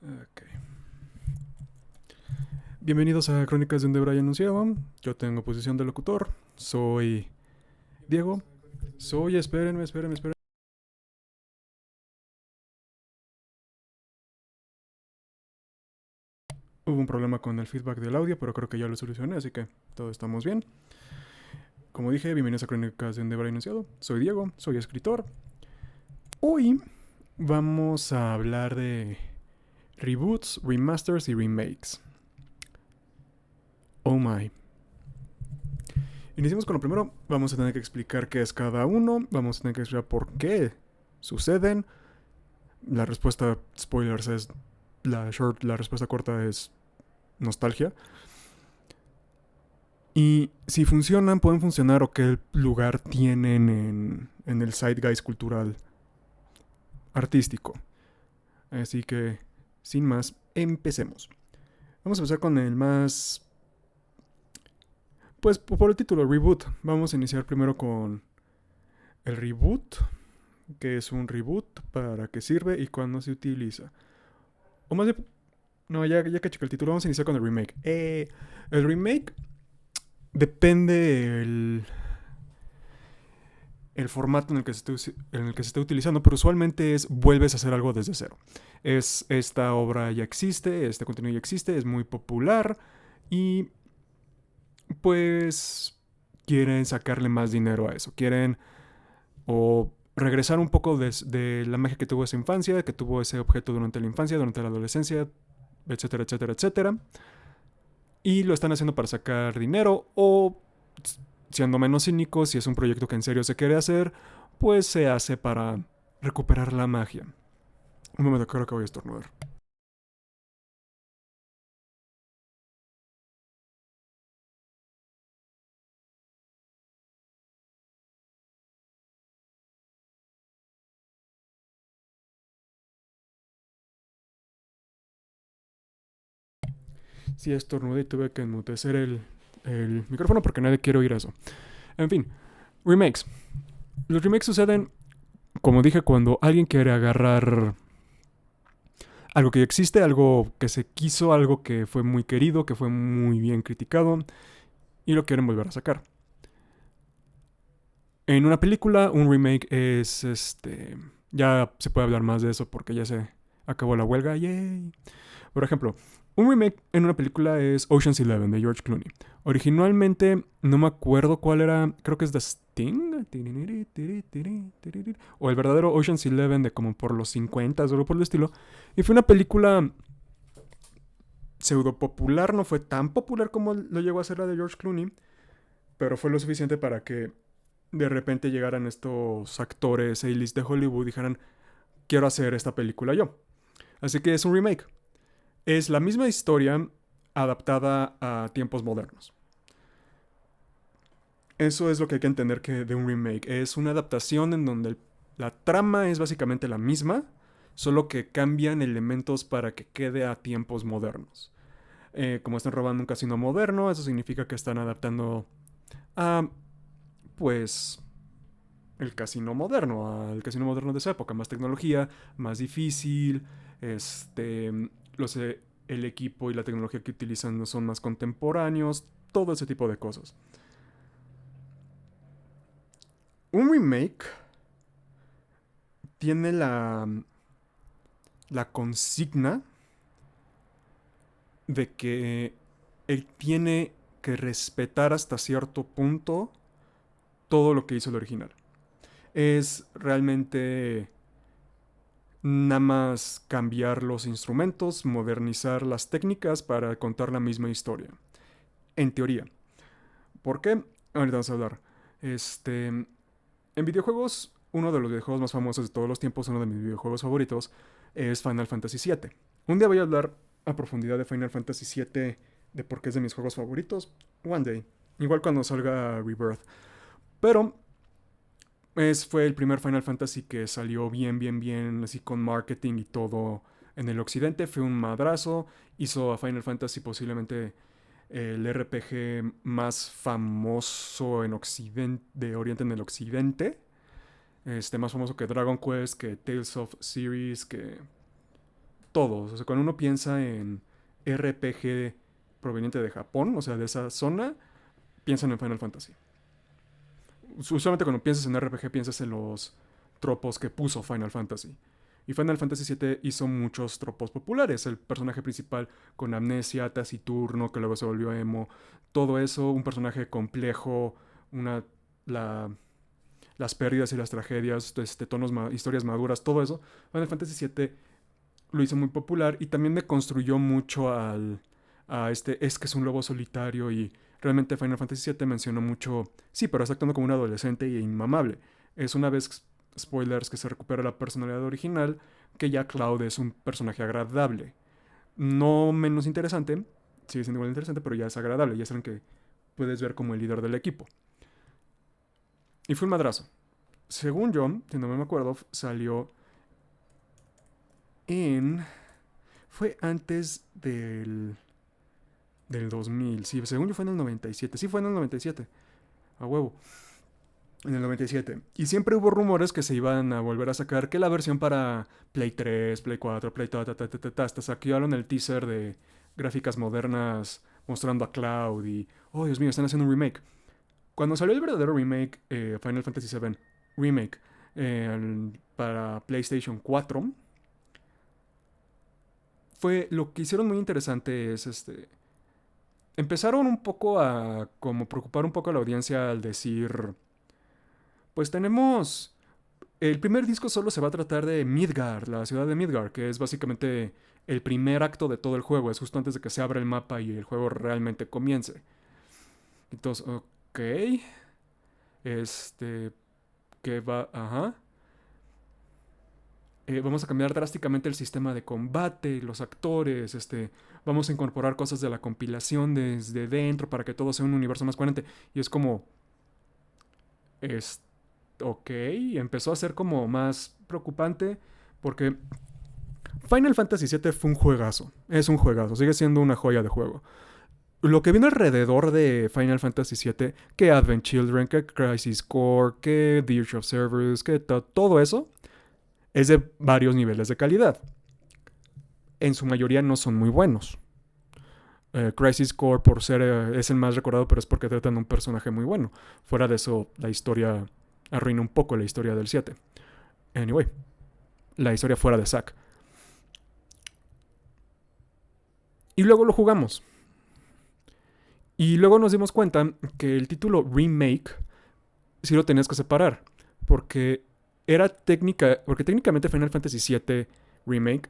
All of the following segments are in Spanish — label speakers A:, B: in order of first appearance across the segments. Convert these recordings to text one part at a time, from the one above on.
A: Ok. Bienvenidos a Crónicas de un Debray Anunciado. Yo tengo posición de locutor. Soy Diego. Espérenme. Hubo un problema con el feedback del audio, pero creo que ya lo solucioné, así que todo estamos bien. Como dije, bienvenidos a Crónicas de un Debray Anunciado. Soy Diego, soy escritor. Hoy vamos a hablar de reboots, remasters y remakes. Oh my. Iniciamos con lo primero. Vamos a tener que explicar qué es cada uno. Vamos a tener que explicar por qué suceden. La respuesta, spoilers, es la respuesta corta es nostalgia. Y si funcionan, pueden funcionar o qué lugar tienen en el zeitgeist cultural artístico. Así que, sin más, empecemos. Vamos a empezar con el más... Pues por el título, reboot. Vamos a iniciar primero con el reboot, que es un reboot, para qué sirve y cuándo se utiliza. O más bien, no, ya que chequé el título, vamos a iniciar con el remake. El remake depende el formato en el que se esté utilizando, pero usualmente es vuelves a hacer algo desde cero. Es esta obra ya existe, este contenido ya existe, es muy popular y pues quieren sacarle más dinero a eso. Quieren o regresar un poco de la magia que tuvo esa infancia, que tuvo ese objeto durante la infancia, durante la adolescencia, etcétera, etcétera, etcétera. Y lo están haciendo para sacar dinero o, siendo menos cínicos, si es un proyecto que en serio se quiere hacer, pues se hace para recuperar la magia. Un momento, creo que voy a estornudar. Sí, estornudé y tuve que enmutecer el micrófono porque nadie quiere oír eso. En fin, remakes. Los remakes suceden, como dije, cuando alguien quiere agarrar algo que ya existe, algo que se quiso, algo que fue muy querido, que fue muy bien criticado, y lo quieren volver a sacar. En una película, un remake es Ya se puede hablar más de eso porque ya se acabó la huelga. Yay. Por ejemplo, un remake en una película es Ocean's Eleven de George Clooney. Originalmente, no me acuerdo cuál era, creo que es The Sting. O el verdadero Ocean's Eleven de como por los 50 o algo por el estilo. Y fue una película pseudo popular, no fue tan popular como lo llegó a ser la de George Clooney, pero fue lo suficiente para que de repente llegaran estos actores A-list de Hollywood y dijeran, quiero hacer esta película yo. Así que es un remake. Es la misma historia adaptada a tiempos modernos. Eso es lo que hay que entender que de un remake. Es una adaptación en donde la trama es básicamente la misma, solo que cambian elementos para que quede a tiempos modernos. Como están robando un casino moderno, eso significa que están adaptando a, pues, el casino moderno, al casino moderno de esa época. Más tecnología, más difícil, los, el equipo y la tecnología que utilizan no son más contemporáneos, todo ese tipo de cosas. Un remake tiene la consigna de que él tiene que respetar hasta cierto punto todo lo que hizo el original. Es realmente nada más cambiar los instrumentos, modernizar las técnicas para contar la misma historia. En teoría. ¿Por qué? Ahorita vamos a hablar. En videojuegos, uno de los videojuegos más famosos de todos los tiempos, uno de mis videojuegos favoritos, es Final Fantasy VII. Un día voy a hablar a profundidad de Final Fantasy VII, de por qué es de mis juegos favoritos. One day. Igual cuando salga Rebirth. Pero fue el primer Final Fantasy que salió bien, así con marketing y todo en el occidente. Fue un madrazo. Hizo a Final Fantasy posiblemente el RPG más famoso en occidente, de Oriente en el occidente. Más famoso que Dragon Quest, que Tales of Series, que todos. O sea, cuando uno piensa en RPG proveniente de Japón, o sea, de esa zona, piensan en Final Fantasy. Usualmente cuando piensas en RPG piensas en los tropos que puso Final Fantasy. Y Final Fantasy VII hizo muchos tropos populares. El personaje principal con amnesia, taciturno, que luego se volvió emo. Todo eso, un personaje complejo, una, la, las pérdidas y las tragedias, historias maduras, todo eso. Final Fantasy VII lo hizo muy popular y también deconstruyó mucho es que es un lobo solitario y realmente Final Fantasy VII mencionó mucho, sí, pero está actuando como un adolescente e inmamable. Es una vez, spoilers, que se recupera la personalidad original, que ya Cloud es un personaje agradable. No menos interesante, sigue siendo igual interesante, pero ya es agradable, ya es alguien que puedes ver como el líder del equipo. Y fue un madrazo. Según yo, si no me acuerdo, salió en... Fue antes del 2000. Sí, según yo fue en el 97. Sí, fue en el 97. A huevo. En el 97. Y siempre hubo rumores que se iban a volver a sacar que la versión para Play 3, Play 4, Play hasta sacaron el teaser de gráficas modernas mostrando a Cloud y... Oh, Dios mío, están haciendo un remake. Cuando salió el verdadero remake, Final Fantasy VII Remake, para PlayStation 4, fue lo que hicieron muy interesante es empezaron un poco a como preocupar un poco a la audiencia al decir, pues tenemos el primer disco solo se va a tratar de Midgar, la ciudad de Midgar, que es básicamente el primer acto de todo el juego, es justo antes de que se abra el mapa y el juego realmente comience. Entonces, ok, este que va, ajá. Vamos a cambiar drásticamente el sistema de combate, los actores, vamos a incorporar cosas de la compilación desde dentro para que todo sea un universo más coherente. Y es como, es, ok, empezó a ser como más preocupante porque Final Fantasy VII fue un juegazo, es un juegazo, sigue siendo una joya de juego. Lo que vino alrededor de Final Fantasy VII, que Advent Children, que Crisis Core, que Dirge of Cerberus, que todo eso, es de varios niveles de calidad. En su mayoría no son muy buenos. Crisis Core por ser es el más recordado, pero es porque tratan de un personaje muy bueno. Fuera de eso, la historia arruina un poco la historia del 7. Anyway, la historia fuera de Zack. Y luego lo jugamos. Y luego nos dimos cuenta que el título Remake sí lo tenías que separar. Porque porque técnicamente Final Fantasy VII Remake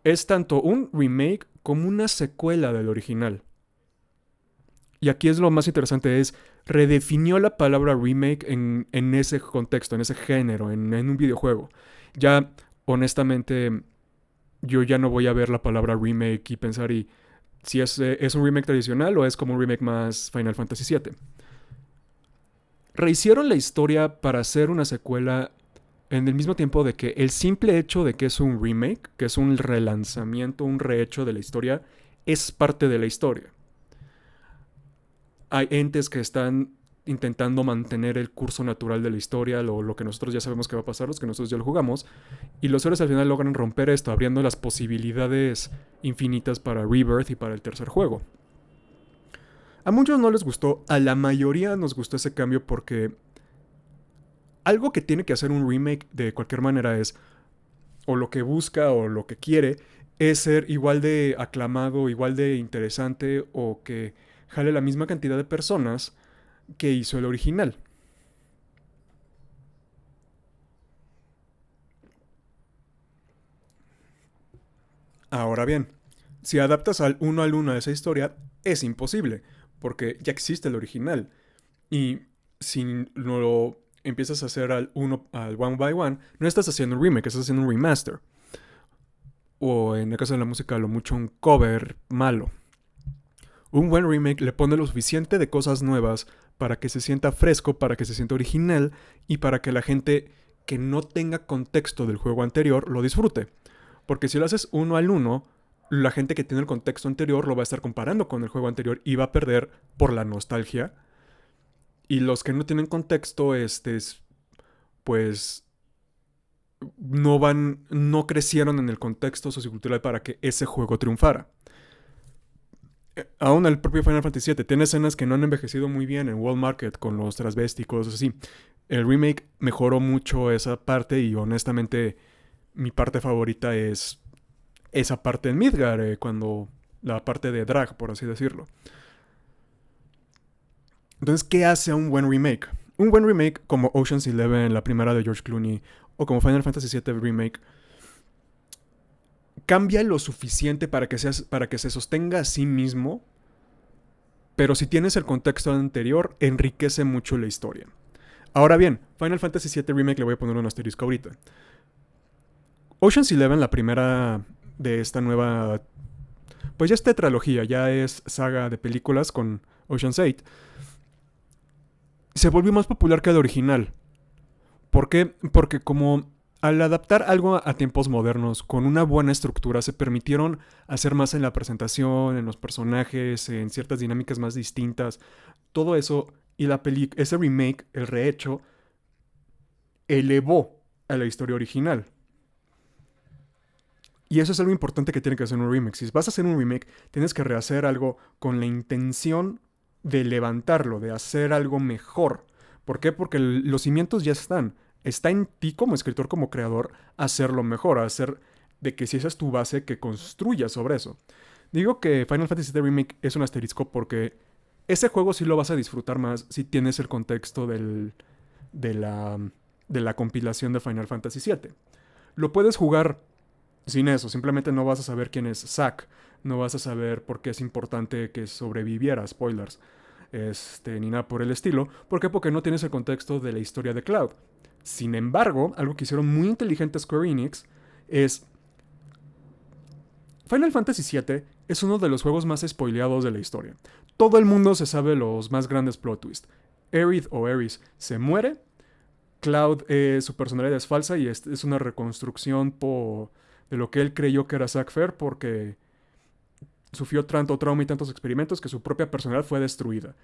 A: es tanto un remake como una secuela del original. Y aquí es lo más interesante, es redefinió la palabra remake en ese contexto, en ese género, en un videojuego. Ya, honestamente, yo ya no voy a ver la palabra remake y pensar si es un remake tradicional o es como un remake más Final Fantasy VII. Rehicieron la historia para hacer una secuela en el mismo tiempo de que el simple hecho de que es un remake, que es un relanzamiento, un rehecho de la historia, es parte de la historia. Hay entes que están intentando mantener el curso natural de la historia, lo que nosotros ya sabemos que va a pasar, los que nosotros ya lo jugamos, y los héroes al final logran romper esto, abriendo las posibilidades infinitas para Rebirth y para el tercer juego. A muchos no les gustó, a la mayoría nos gustó ese cambio porque algo que tiene que hacer un remake de cualquier manera es, o lo que busca o lo que quiere, es ser igual de aclamado, igual de interesante o que jale la misma cantidad de personas que hizo el original. Ahora bien, si adaptas al uno a esa historia, es imposible, porque ya existe el original. Y si no lo empiezas a hacer al one by one, no estás haciendo un remake, estás haciendo un remaster. O en el caso de la música, lo mucho un cover malo. Un buen remake le pone lo suficiente de cosas nuevas para que se sienta fresco, para que se sienta original y para que la gente que no tenga contexto del juego anterior lo disfrute. Porque si lo haces uno al uno, la gente que tiene el contexto anterior lo va a estar comparando con el juego anterior y va a perder por la nostalgia. Y los que no tienen contexto, pues no crecieron en el contexto sociocultural para que ese juego triunfara. Aún el propio Final Fantasy VII tiene escenas que no han envejecido muy bien en World Market con los transvestis y cosas así. El remake mejoró mucho esa parte y honestamente mi parte favorita es esa parte en Midgar, cuando la parte de drag, por así decirlo. Entonces, ¿qué hace un buen remake? Un buen remake como Ocean's Eleven, la primera de George Clooney, o como Final Fantasy VII Remake, cambia lo suficiente para que se sostenga a sí mismo, pero si tienes el contexto anterior, enriquece mucho la historia. Ahora bien, Final Fantasy VII Remake le voy a poner un asterisco ahorita. Ocean's Eleven, la primera de esta nueva... Pues ya es tetralogía, ya es saga de películas con Ocean's 8. Se volvió más popular que el original. ¿Por qué? Porque como al adaptar algo a tiempos modernos con una buena estructura se permitieron hacer más en la presentación, en los personajes, en ciertas dinámicas más distintas. Todo eso y ese remake, el rehecho, elevó a la historia original. Y eso es algo importante que tiene que hacer un remake. Si vas a hacer un remake, tienes que rehacer algo con la intención de levantarlo, de hacer algo mejor. ¿Por qué? Porque los cimientos ya están. Está en ti como escritor, como creador, hacerlo mejor, hacer de que si esa es tu base, que construyas sobre eso. Digo que Final Fantasy VII Remake es un asterisco porque ese juego sí lo vas a disfrutar más si tienes el contexto de, la, de la compilación de Final Fantasy VII. Lo puedes jugar sin eso, simplemente no vas a saber quién es Zack, no vas a saber por qué es importante que sobreviviera, spoilers, ni nada por el estilo. ¿Por qué? Porque no tienes el contexto de la historia de Cloud. Sin embargo, algo que hicieron muy inteligente Square Enix es... Final Fantasy VII es uno de los juegos más spoileados de la historia. Todo el mundo se sabe los más grandes plot twists. Aerith o Aeris se muere, Cloud, su personalidad es falsa y es una reconstrucción de lo que él creyó que era Zack Fair porque sufrió tanto trauma y tantos experimentos que su propia personalidad fue destruida.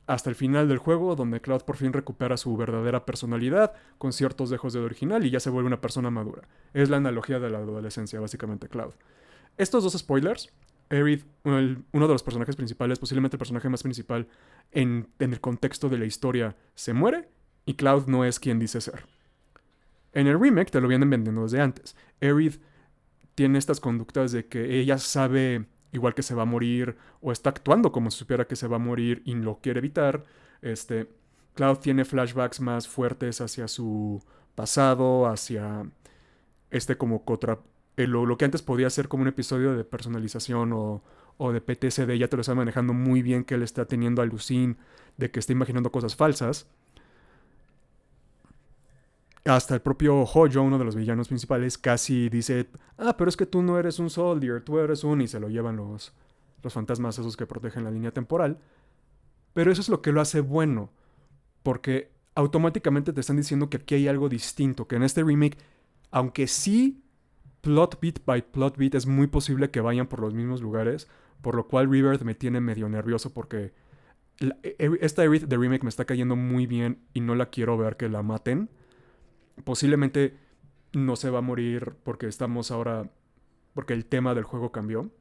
A: Hasta el final del juego, donde Cloud por fin recupera su verdadera personalidad con ciertos dejos del original y ya se vuelve una persona madura. Es la analogía de la adolescencia, básicamente, Cloud. Estos dos spoilers, Aerith, uno de los personajes principales, posiblemente el personaje más principal en el contexto de la historia, se muere y Cloud no es quien dice ser. En el remake te lo vienen vendiendo desde antes. Aerith tiene estas conductas de que ella sabe igual que se va a morir o está actuando como si supiera que se va a morir y lo quiere evitar. Cloud tiene flashbacks más fuertes hacia su pasado, hacia como contra lo que antes podía ser como un episodio de personalización o de PTSD, ya te lo está manejando muy bien que él está teniendo alucin de que está imaginando cosas falsas. Hasta el propio Hojo, uno de los villanos principales, casi dice, pero es que tú no eres un soldier, tú eres un... Y se lo llevan los fantasmas esos que protegen la línea temporal. Pero eso es lo que lo hace bueno, porque automáticamente te están diciendo que aquí hay algo distinto, que en este remake, aunque sí plot beat by plot beat es muy posible que vayan por los mismos lugares, por lo cual Rebirth me tiene medio nervioso porque esta Aerith de remake me está cayendo muy bien y no la quiero ver que la maten. Posiblemente no se va a morir porque estamos ahora, porque el tema del juego cambió.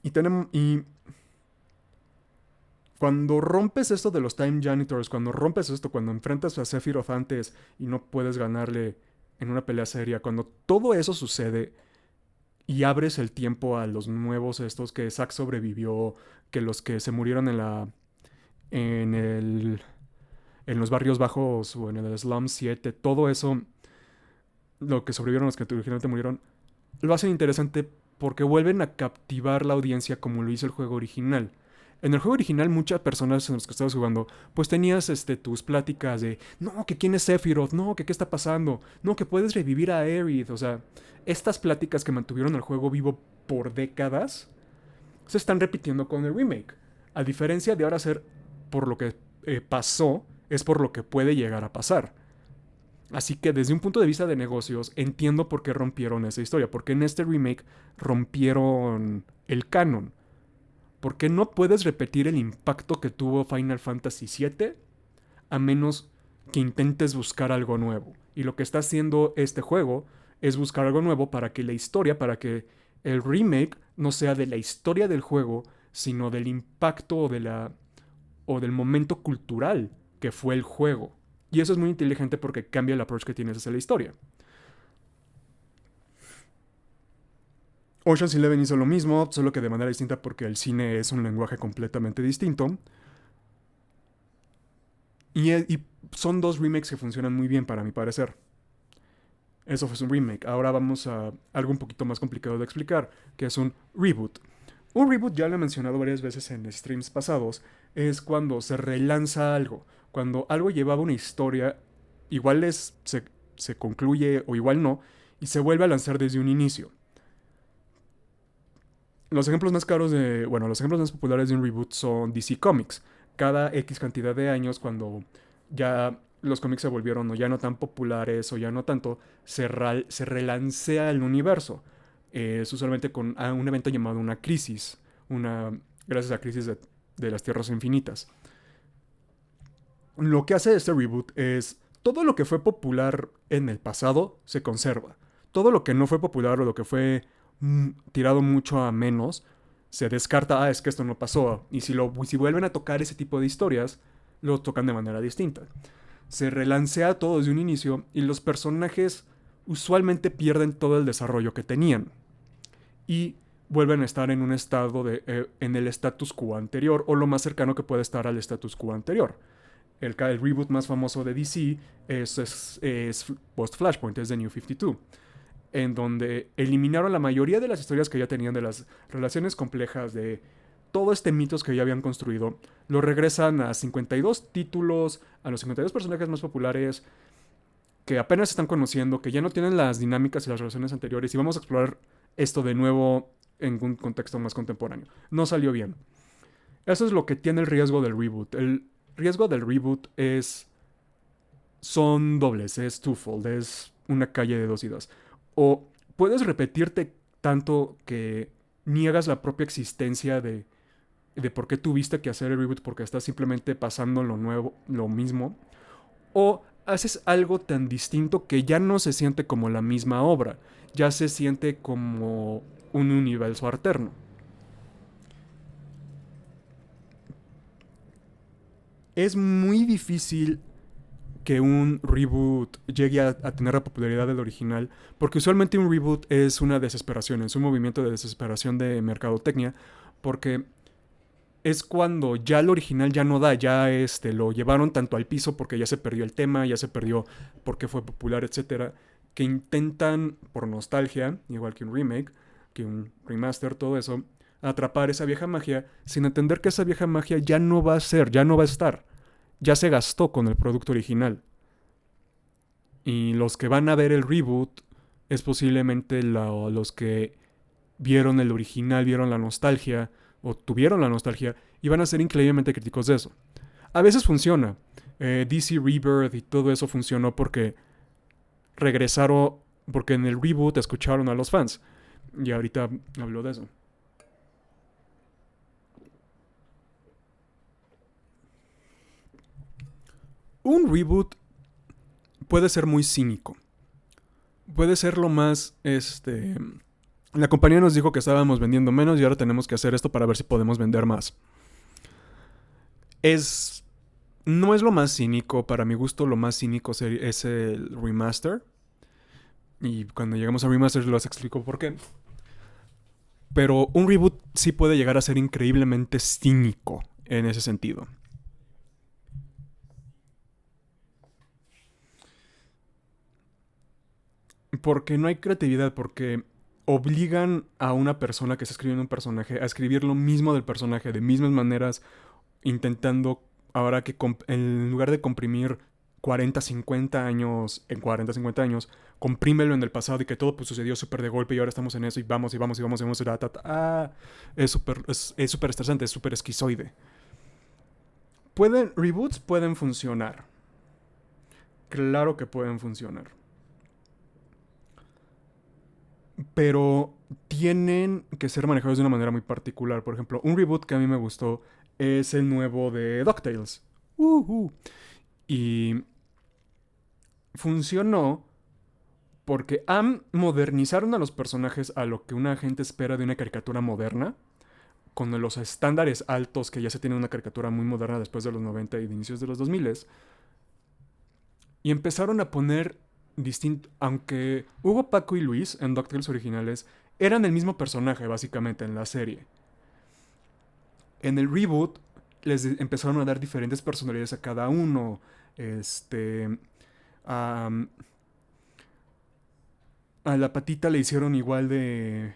A: Y cuando rompes esto de los Time Janitors, cuando rompes esto, cuando enfrentas a Sephiroth antes y no puedes ganarle en una pelea seria, cuando todo eso sucede y abres el tiempo a los nuevos estos, que Zack sobrevivió, que los que se murieron en el en los barrios bajos o en el Slum 7, todo eso, lo que sobrevivieron, los que originalmente murieron, lo hacen interesante porque vuelven a captivar la audiencia como lo hizo el juego original. En el juego original, muchas personas en los que estabas jugando, pues tenías tus pláticas de, no, que quién es Sephiroth, no, que qué está pasando, no, que puedes revivir a Aerith. O sea, estas pláticas que mantuvieron el juego vivo por décadas se están repitiendo con el remake. A diferencia de ahora ser por lo que pasó, es por lo que puede llegar a pasar. Así que desde un punto de vista de negocios, entiendo por qué rompieron esa historia. Porque en este remake rompieron el canon. Porque no puedes repetir el impacto que tuvo Final Fantasy VII a menos que intentes buscar algo nuevo. Y lo que está haciendo este juego es buscar algo nuevo para que la historia, para que el remake no sea de la historia del juego, sino del impacto o del momento cultural que fue el juego. Y eso es muy inteligente porque cambia el approach que tienes hacia la historia. Ocean's Eleven hizo lo mismo, solo que de manera distinta porque el cine es un lenguaje completamente distinto. Y son dos remakes que funcionan muy bien para mi parecer. Eso fue un remake. Ahora vamos a algo un poquito más complicado de explicar, que es un reboot. Un reboot, ya lo he mencionado varias veces en streams pasados, es cuando se relanza algo. Cuando algo llevaba una historia, igual se concluye o igual no, y se vuelve a lanzar desde un inicio. Los ejemplos más caros de. Bueno, los ejemplos más populares de un reboot son DC Comics. Cada X cantidad de años, cuando ya los cómics se volvieron o ya no tan populares o ya no tanto, se relancea el universo. Es usualmente con un evento llamado una crisis. Gracias a crisis de las Tierras Infinitas. Lo que hace este reboot es. Todo lo que fue popular en el pasado se conserva. Todo lo que no fue popular o lo que fue tirado mucho a menos, se descarta, es que esto no pasó. Y si vuelven a tocar ese tipo de historias, lo tocan de manera distinta. Se relancea todo desde un inicio y los personajes usualmente pierden todo el desarrollo que tenían. Y vuelven a estar en un estado en el status quo anterior, o lo más cercano que puede estar al status quo anterior. El reboot más famoso de DC es post-Flashpoint, es The New 52, en donde eliminaron la mayoría de las historias que ya tenían de las relaciones complejas, de todo este mitos que ya habían construido. Lo regresan a 52 títulos, a los 52 personajes más populares, que apenas se están conociendo, que ya no tienen las dinámicas y las relaciones anteriores, y vamos a explorar esto de nuevo en un contexto más contemporáneo. No salió bien. Eso es lo que tiene el riesgo del reboot. El riesgo del reboot son dobles, es twofold, es una calle de dos idas. O puedes repetirte tanto que niegas la propia existencia de por qué tuviste que hacer el reboot porque estás simplemente pasando lo nuevo, lo mismo. O haces algo tan distinto que ya no se siente como la misma obra, ya se siente como un universo alterno. Es muy difícil que un reboot llegue a tener la popularidad del original, porque usualmente un reboot es una desesperación, es un movimiento de desesperación de mercadotecnia, porque es cuando ya el original ya no da, ya lo llevaron tanto al piso porque ya se perdió el tema, ya se perdió porque fue popular, etcétera, que intentan, por nostalgia, igual que un remake, que un remaster, todo eso, atrapar esa vieja magia sin entender que esa vieja magia ya no va a ser, ya no va a estar, ya se gastó con el producto original. Y los que van a ver el reboot es posiblemente los que vieron el original, vieron la nostalgia o tuvieron la nostalgia y van a ser increíblemente críticos de eso. A veces funciona. DC Rebirth y todo eso funcionó porque regresaron, porque en el reboot escucharon a los fans. Y ahorita hablo de eso. Un reboot puede ser muy cínico. Puede ser lo más, la compañía nos dijo que estábamos vendiendo menos y ahora tenemos que hacer esto para ver si podemos vender más. No es lo más cínico, para mi gusto lo más cínico es el remaster. Y cuando llegamos a remaster les explico por qué. Pero un reboot sí puede llegar a ser increíblemente cínico en ese sentido. Porque no hay creatividad, porque obligan a una persona que está escribiendo un personaje a escribir lo mismo del personaje de mismas maneras, intentando ahora que en lugar de comprimir 40, 50 años en 40, 50 años, comprímelo en el pasado y que todo pues, sucedió súper de golpe y ahora estamos en eso y vamos y vamos y vamos y vamos y es súper estresante, es súper esquizoide. Reboots pueden funcionar. Claro que pueden funcionar. Pero tienen que ser manejados de una manera muy particular. Por ejemplo, un reboot que a mí me gustó es el nuevo de DuckTales. Y funcionó porque modernizaron a los personajes a lo que una gente espera de una caricatura moderna, con los estándares altos que ya se tiene una caricatura muy moderna después de los 90 y de inicios de los 2000, y empezaron a poner distinto, aunque Hugo, Paco y Luis en DuckTales originales eran el mismo personaje básicamente en la serie. En el reboot les empezaron a dar diferentes personalidades a cada uno. Este. Um, a la patita le hicieron igual de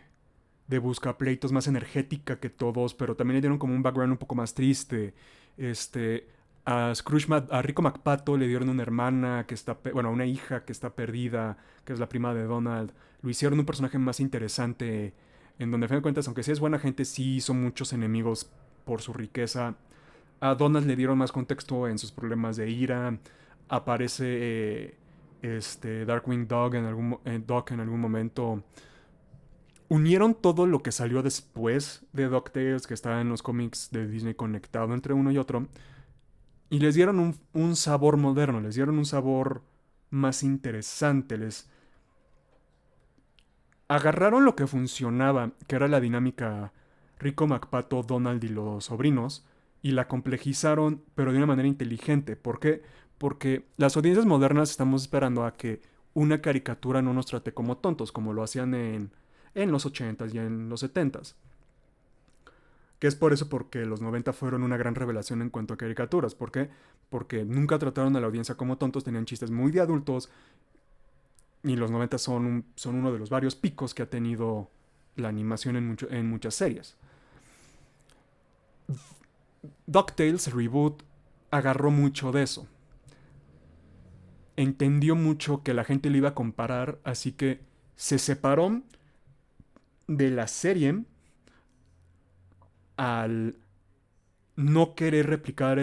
A: buscapleitos, más energética que todos, pero también le dieron como un background un poco más triste. Este, a a Rico McPato le dieron una hermana que está, bueno, una hija que está perdida, que es la prima de Donald. Lo hicieron un personaje más interesante, en donde, a fin de cuentas, aunque sí es buena gente, sí son muchos enemigos por su riqueza. A Donald le dieron más contexto en sus problemas de ira. Aparece Darkwing Dog Dog en algún momento. Unieron todo lo que salió después de DuckTales, que estaba en los cómics de Disney conectado entre uno y otro, y les dieron un sabor moderno, les dieron un sabor más interesante, les agarraron lo que funcionaba, que era la dinámica Rico McPato, Donald y los sobrinos, y la complejizaron, pero de una manera inteligente. ¿Por qué? Porque las audiencias modernas estamos esperando a que una caricatura no nos trate como tontos, como lo hacían en los 80s y en los 70s. Que es por eso porque los 90 fueron una gran revelación en cuanto a caricaturas. ¿Por qué? Porque nunca trataron a la audiencia como tontos, tenían chistes muy de adultos, y los 90 son uno de los varios picos que ha tenido la animación en muchas series. DuckTales Reboot agarró mucho de eso. Entendió mucho que la gente lo iba a comparar, así que se separó de la serie al no querer replicar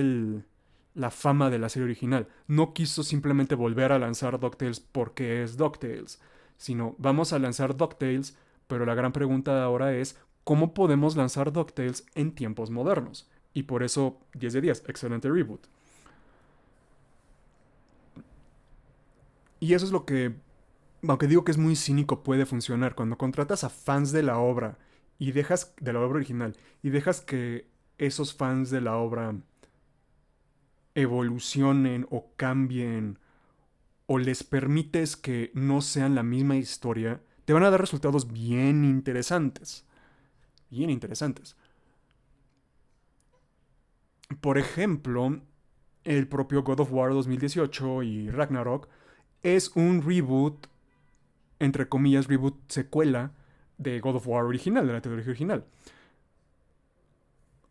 A: la fama de la serie original. No quiso simplemente volver a lanzar DuckTales porque es DuckTales, sino vamos a lanzar DuckTales, pero la gran pregunta de ahora es ¿cómo podemos lanzar DuckTales en tiempos modernos? Y por eso 10 de 10, excelente reboot. Y eso es lo que, aunque digo que es muy cínico, puede funcionar. Cuando contratas a fans de la obra y dejas, de la obra original, y dejas que esos fans de la obra evolucionen o cambien, o les permites que no sean la misma historia, te van a dar resultados bien interesantes. Bien interesantes. Por ejemplo, el propio God of War 2018 y Ragnarok es un reboot, entre comillas, reboot secuela de God of War original, de la trilogía original.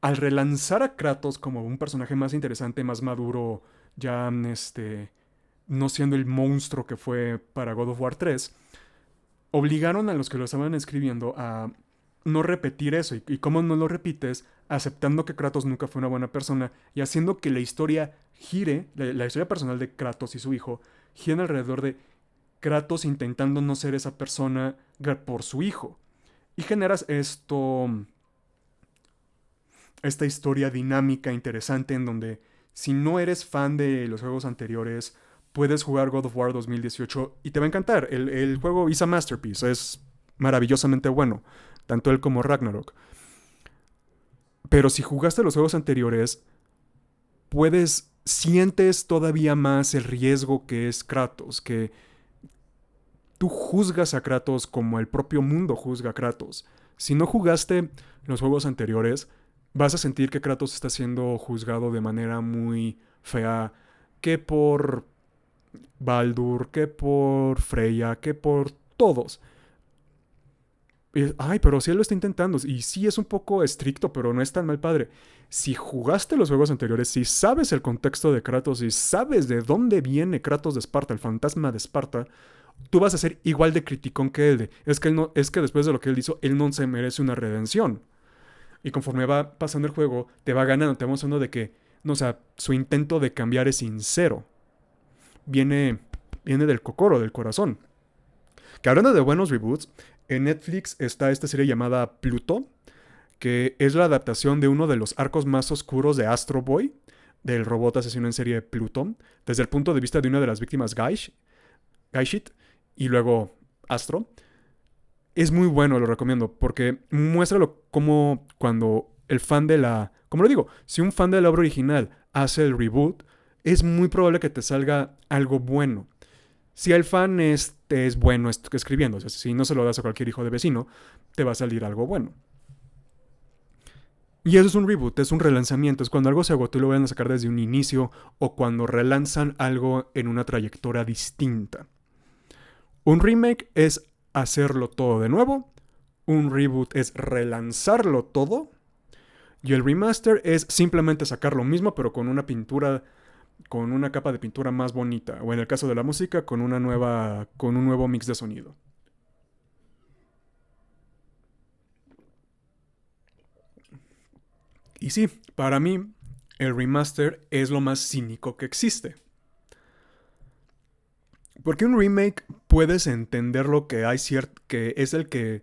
A: Al relanzar a Kratos como un personaje más interesante, más maduro, ya no siendo el monstruo que fue para God of War 3, obligaron a los que lo estaban escribiendo a no repetir eso. Y cómo no lo repites, aceptando que Kratos nunca fue una buena persona y haciendo que la historia gire, la historia personal de Kratos y su hijo, gire alrededor de Kratos intentando no ser esa persona por su hijo. Y generas esta historia dinámica, interesante, en donde si no eres fan de los juegos anteriores, puedes jugar God of War 2018 y te va a encantar. El juego is a masterpiece, es maravillosamente bueno, tanto él como Ragnarok. Pero si jugaste los juegos anteriores, sientes todavía más el riesgo que es Kratos, que tú juzgas a Kratos como el propio mundo juzga a Kratos. Si no jugaste los juegos anteriores, vas a sentir que Kratos está siendo juzgado de manera muy fea, que por Baldur, que por Freya, que por todos. Ay, pero sí él lo está intentando. Y sí es un poco estricto, pero no es tan mal padre. Si jugaste los juegos anteriores, si sabes el contexto de Kratos, si sabes de dónde viene Kratos de Esparta, el fantasma de Esparta, tú vas a ser igual de criticón que él. Es que después de lo que él hizo, él no se merece una redención. Y conforme va pasando el juego, te va ganando, te va mostrando de que, no, o sea, su intento de cambiar es sincero. Viene del cocoro, del corazón. Que hablando de buenos reboots, en Netflix está esta serie llamada Pluto, que es la adaptación de uno de los arcos más oscuros de Astro Boy, del robot asesino en serie Pluto, desde el punto de vista de una de las víctimas, Gaish. Gaishit y luego Astro. Es muy bueno, lo recomiendo, porque muestra como cuando el fan de la... Como lo digo, si un fan de la obra original hace el reboot, es muy probable que te salga algo bueno. Si el fan es bueno escribiendo, o sea, si no se lo das a cualquier hijo de vecino, te va a salir algo bueno. Y eso es un reboot, es un relanzamiento, es cuando algo se agotó y lo van a sacar desde un inicio o cuando relanzan algo en una trayectoria distinta. Un remake es hacerlo todo de nuevo, un reboot es relanzarlo todo y el remaster es simplemente sacar lo mismo pero con una pintura, con una capa de pintura más bonita o en el caso de la música con un nuevo mix de sonido. Y sí, para mí el remaster es lo más cínico que existe. Porque un remake puedes entender lo que hay que es el que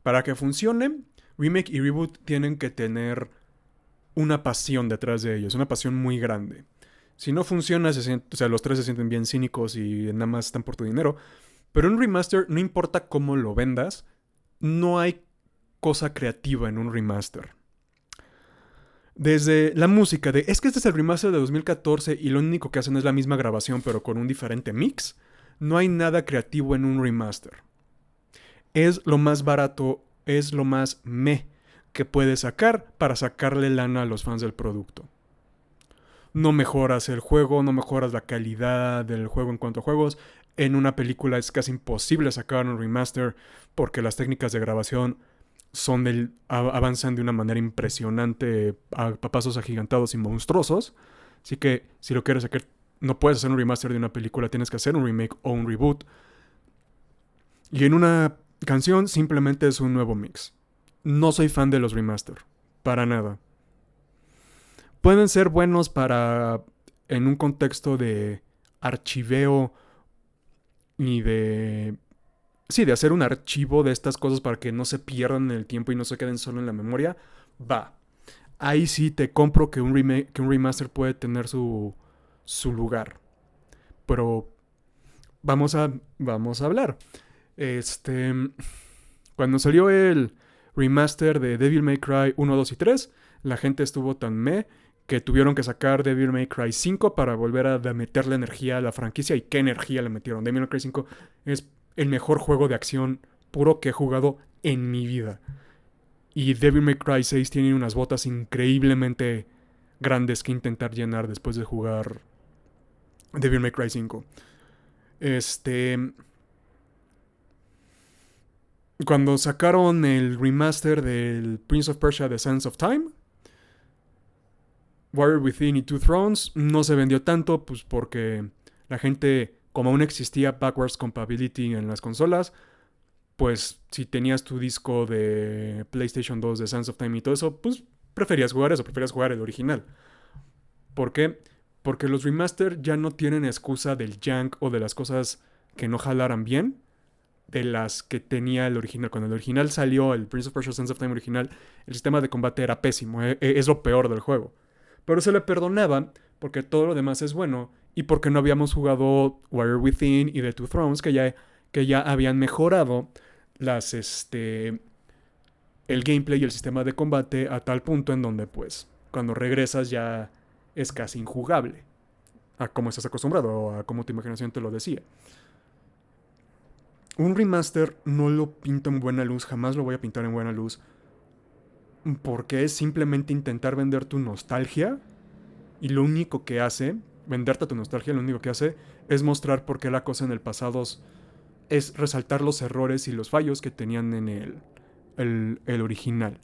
A: para que funcione, remake y reboot tienen que tener una pasión detrás de ellos, una pasión muy grande. Si no funciona, o sea, los tres se sienten bien cínicos y nada más están por tu dinero. Pero un remaster, no importa cómo lo vendas, no hay cosa creativa en un remaster. Desde la música de, es que este es el remaster de 2014 y lo único que hacen es la misma grabación pero con un diferente mix, no hay nada creativo en un remaster. Es lo más barato, es lo más que puedes sacar para sacarle lana a los fans del producto. No mejoras el juego, no mejoras la calidad del juego en cuanto a juegos. En una película es casi imposible sacar un remaster porque las técnicas de grabación avanzan de una manera impresionante a pasos agigantados y monstruosos. Así que si lo quieres sacar, no puedes hacer un remaster de una película, tienes que hacer un remake o un reboot. Y en una canción simplemente es un nuevo mix. No soy fan de los remaster, para nada. Pueden ser buenos para en un contexto de archiveo y de sí, de hacer un archivo de estas cosas para que no se pierdan en el tiempo y no se queden solo en la memoria, va. Ahí sí te compro que que un remaster puede tener su lugar. Pero vamos a hablar. Este, cuando salió el remaster de Devil May Cry 1, 2 y 3, la gente estuvo tan que tuvieron que sacar Devil May Cry 5 para volver a meterle energía a la franquicia. ¿Y qué energía le metieron? Devil May Cry 5 es el mejor juego de acción puro que he jugado en mi vida. Y Devil May Cry 6 tiene unas botas increíblemente grandes que intentar llenar después de jugar Devil May Cry 5. Cuando sacaron el remaster del Prince of Persia The Sands of Time, Warrior Within y Two Thrones no se vendió tanto, pues porque la gente, como aún existía backwards compatibility en las consolas, pues si tenías tu disco de PlayStation 2 de Sands of Time y todo eso, pues preferías jugar eso, preferías jugar el original. ¿Por qué? Porque los remaster ya no tienen excusa del jank o de las cosas que no jalaran bien de las que tenía el original. Cuando el original salió, el Prince of Persia Sands of Time original, el sistema de combate era pésimo, es lo peor del juego. Pero se le perdonaba porque todo lo demás es bueno y porque no habíamos jugado Warrior Within y The Two Thrones que ya habían mejorado el gameplay y el sistema de combate a tal punto en donde pues cuando regresas ya es casi injugable a cómo estás acostumbrado, a cómo tu imaginación te lo decía. Un remaster no lo pinto en buena luz, jamás lo voy a pintar en buena luz, porque es simplemente intentar vender tu nostalgia y lo único que hace, venderte tu nostalgia, lo único que hace es mostrar por qué la cosa en el pasado es resaltar los errores y los fallos que tenían en el original,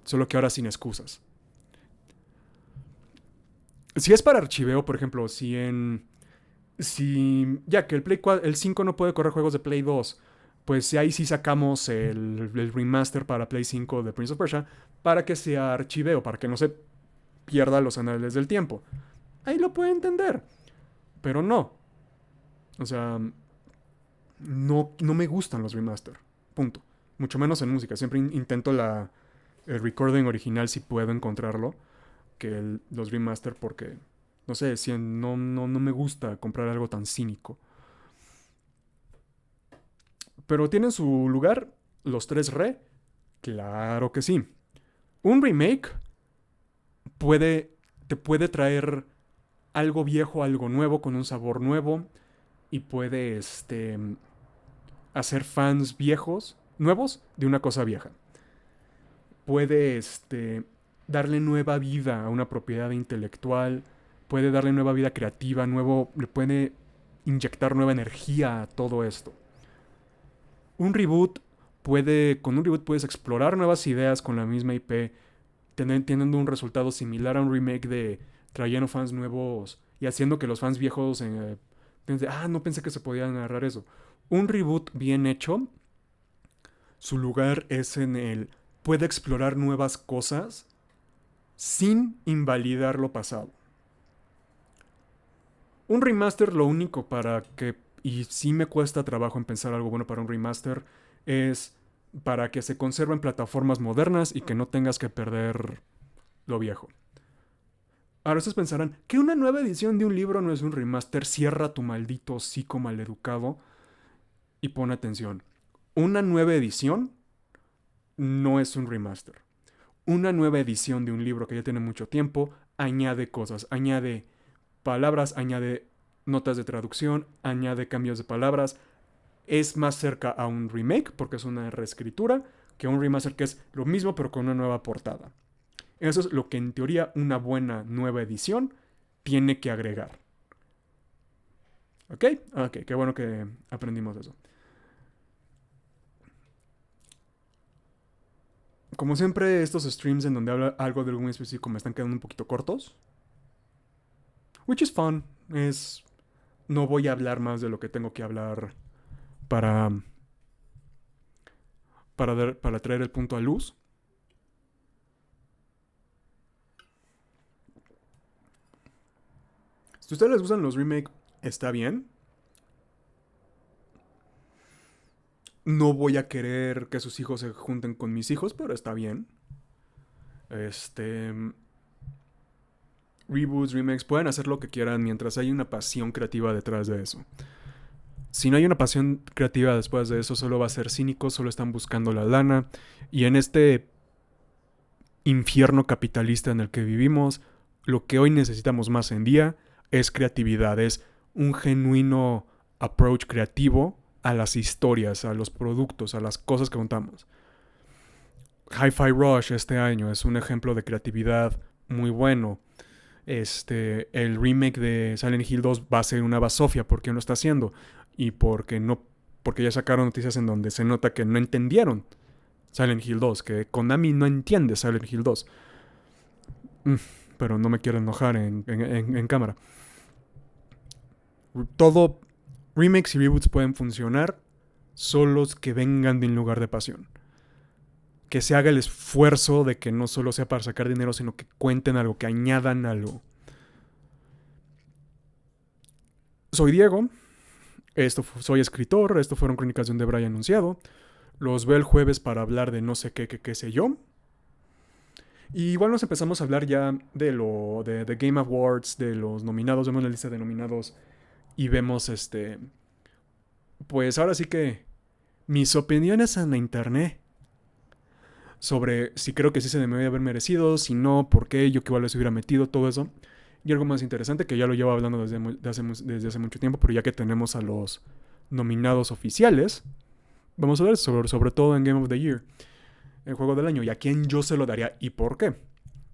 A: solo que ahora sin excusas. Si es para archiveo, por ejemplo, ya que el 5 no puede correr juegos de Play 2, pues ahí sí sacamos el remaster para Play 5 de Prince of Persia para que sea archiveo, para que no se pierda los anales del tiempo. Ahí lo puedo entender, pero no. O sea, no me gustan los remaster, punto. Mucho menos en música, siempre intento el recording original si puedo encontrarlo, que los remaster porque, no sé, si no me gusta comprar algo tan cínico. Pero ¿tienen su lugar los tres re? Claro que sí. Un remake te puede traer algo viejo, algo nuevo, con un sabor nuevo. Y puede hacer fans viejos, nuevos, de una cosa vieja. Puede darle nueva vida a una propiedad intelectual. Puede darle nueva vida creativa, le puede inyectar nueva energía a todo esto. Un reboot con un reboot puedes explorar nuevas ideas con la misma IP, teniendo un resultado similar a un remake de trayendo fans nuevos y haciendo que los fans viejos no pensé que se podía narrar eso. Un reboot bien hecho, su lugar es en el puede explorar nuevas cosas sin invalidar lo pasado. Un remaster, lo único para que, y sí me cuesta trabajo en pensar algo bueno para un remaster, es para que se conserve en plataformas modernas y que no tengas que perder lo viejo. Ahora ustedes pensarán, ¿que una nueva edición de un libro no es un remaster? Cierra tu maldito hocico maleducado y pon atención. Una nueva edición no es un remaster. Una nueva edición de un libro que ya tiene mucho tiempo añade cosas, añade palabras, añade notas de traducción, añade cambios de palabras. Es más cerca a un remake porque es una reescritura que a un remaster que es lo mismo pero con una nueva portada. Eso es lo que en teoría una buena nueva edición tiene que agregar. ¿Ok? Ok, qué bueno que aprendimos eso. Como siempre, estos streams en donde habla algo de algo muy específico me están quedando un poquito cortos. Which is fun. No voy a hablar más de lo que tengo que hablar para, para traer el punto a luz. Si a ustedes les gustan los remakes, está bien. No voy a querer que sus hijos se junten con mis hijos, pero está bien. Reboots, remakes, pueden hacer lo que quieran mientras hay una pasión creativa detrás de eso. Si no hay una pasión creativa después de eso, solo va a ser cínico, solo están buscando la lana. Y en este infierno capitalista en el que vivimos, lo que hoy necesitamos más en día es creatividad, es un genuino approach creativo a las historias, a los productos, a las cosas que contamos. Hi-Fi Rush este año es un ejemplo de creatividad muy bueno. El remake de Silent Hill 2 va a ser una basofia porque no lo está haciendo y porque ya sacaron noticias en donde se nota que no entendieron Silent Hill 2, que Konami no entiende Silent Hill 2. Pero no me quiero enojar en cámara. Todo remakes y reboots pueden funcionar solos que vengan de un lugar de pasión. Que se haga el esfuerzo de que no solo sea para sacar dinero, sino que cuenten algo, que añadan algo. Soy Diego, soy escritor, esto fueron Crónicas de un Debray anunciado. Los veo el jueves para hablar de no sé qué sé yo. Y igual nos empezamos a hablar ya de Game Awards, de los nominados, vemos la lista de nominados y vemos pues ahora sí que mis opiniones en la internet sobre si creo que sí se debe haber merecido, si no, por qué, yo que igual les hubiera metido, todo eso. Y algo más interesante que ya lo llevo hablando desde hace mucho tiempo, pero ya que tenemos a los nominados oficiales, vamos a ver sobre todo en Game of the Year, el juego del año, y a quién yo se lo daría y por qué.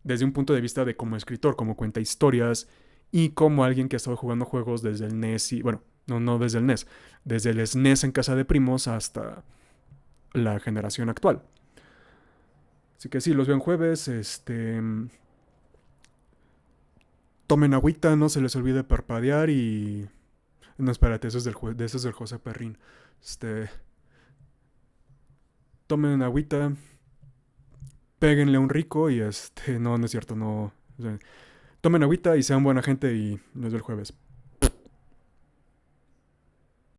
A: Desde un punto de vista de como escritor, como cuenta historias y como alguien que ha estado jugando juegos desde el NES y, bueno, no desde el NES, desde el SNES en casa de primos hasta la generación actual. Así que sí, los veo en jueves, tomen agüita, no se les olvide parpadear y... No, espérate, eso es del José Perrín. Tomen agüita, péguenle un rico y no es cierto, no... O sea, tomen agüita y sean buena gente y nos vemos el jueves.